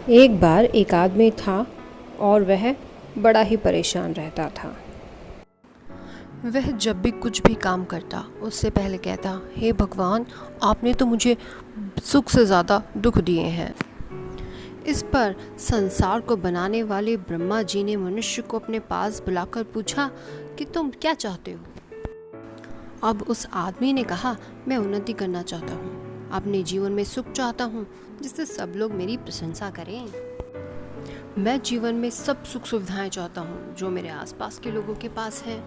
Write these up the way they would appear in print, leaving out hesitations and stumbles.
एक बार एक आदमी था और वह बड़ा ही परेशान रहता था। वह जब भी कुछ भी काम करता उससे पहले कहता, हे भगवान, आपने तो मुझे सुख से ज़्यादा दुख दिए हैं। इस पर संसार को बनाने वाले ब्रह्मा जी ने मनुष्य को अपने पास बुलाकर पूछा कि तुम क्या चाहते हो। अब उस आदमी ने कहा, मैं उन्नति करना चाहता हूँ, अपने जीवन में सुख चाहता हूँ जिससे सब लोग मेरी प्रशंसा करें। मैं जीवन में सब सुख सुविधाएं चाहता हूँ जो मेरे आसपास के लोगों के पास हैं।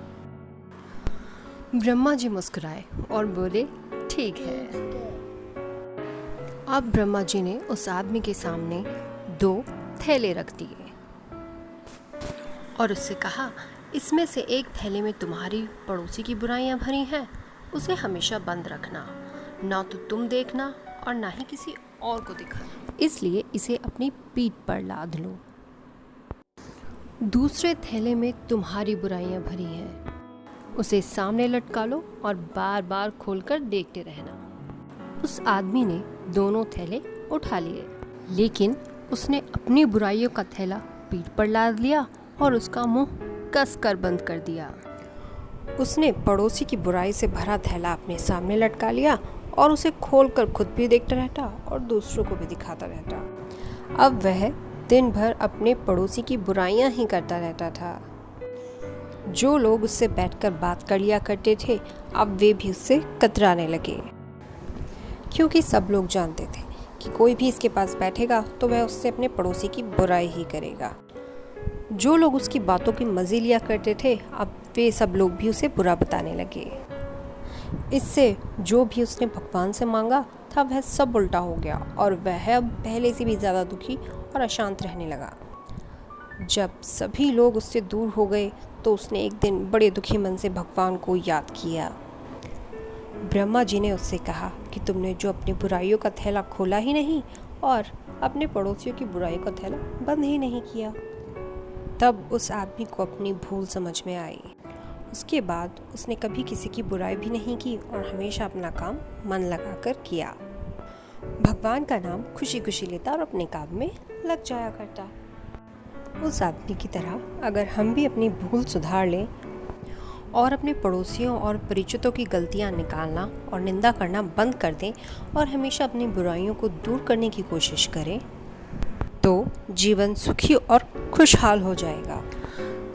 ब्रह्मा जी मुस्कुराए और बोले, ठीक है। अब ब्रह्मा जी ने उस आदमी के सामने 2 थैले रख दिए और उससे कहा, इसमें से एक थैले में तुम्हारी पड़ोसी की बुराइयां भरी हैं, उसे हमेशा बंद रखना, ना तो तुम देखना और ना ही किसी और को दिखाना, इसलिए इसे अपनी पीठ पर लाद लो। दूसरे थैले में तुम्हारी बुराइयां भरी हैं, उसे सामने लटका लो और बार बार खोलकर देखते रहना। उस आदमी ने दोनों थैले उठा लिए, लेकिन उसने अपनी बुराइयों का थैला पीठ पर लाद लिया और उसका मुंह कस कर बंद कर दिया। उसने पड़ोसी की बुराई से भरा थैला अपने सामने लटका लिया और उसे खोलकर खुद भी देखता रहता और दूसरों को भी दिखाता रहता। अब वह दिन भर अपने पड़ोसी की बुराइयां ही करता रहता था। जो लोग उससे बैठकर बात कर लिया करते थे, अब वे भी उससे कतराने लगे, क्योंकि सब लोग जानते थे कि कोई भी इसके पास बैठेगा तो वह उससे अपने पड़ोसी की बुराई ही करेगा। जो लोग उसकी बातों की मज़े लिया करते थे, अब वे सब लोग भी उसे बुरा बताने लगे। इससे जो भी उसने भगवान से मांगा था वह सब उल्टा हो गया और वह अब पहले से भी ज़्यादा दुखी और अशांत रहने लगा। जब सभी लोग उससे दूर हो गए तो उसने एक दिन बड़े दुखी मन से भगवान को याद किया। ब्रह्मा जी ने उससे कहा कि तुमने जो अपनी बुराइयों का थैला खोला ही नहीं और अपने पड़ोसियों की बुराई का थैला बंद ही नहीं किया। तब उस आदमी को अपनी भूल समझ में आई। उसके बाद उसने कभी किसी की बुराई भी नहीं की और हमेशा अपना काम मन लगाकर किया। भगवान का नाम खुशी खुशी लेता और अपने काम में लग जाया करता। उस आदमी की तरह अगर हम भी अपनी भूल सुधार लें और अपने पड़ोसियों और परिचितों की गलतियां निकालना और निंदा करना बंद कर दें और हमेशा अपनी बुराइयों को दूर करने की कोशिश करें, तो जीवन सुखी और खुशहाल हो जाएगा।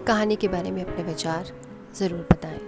कहानी के बारे में अपने विचार ज़रूर बताएं।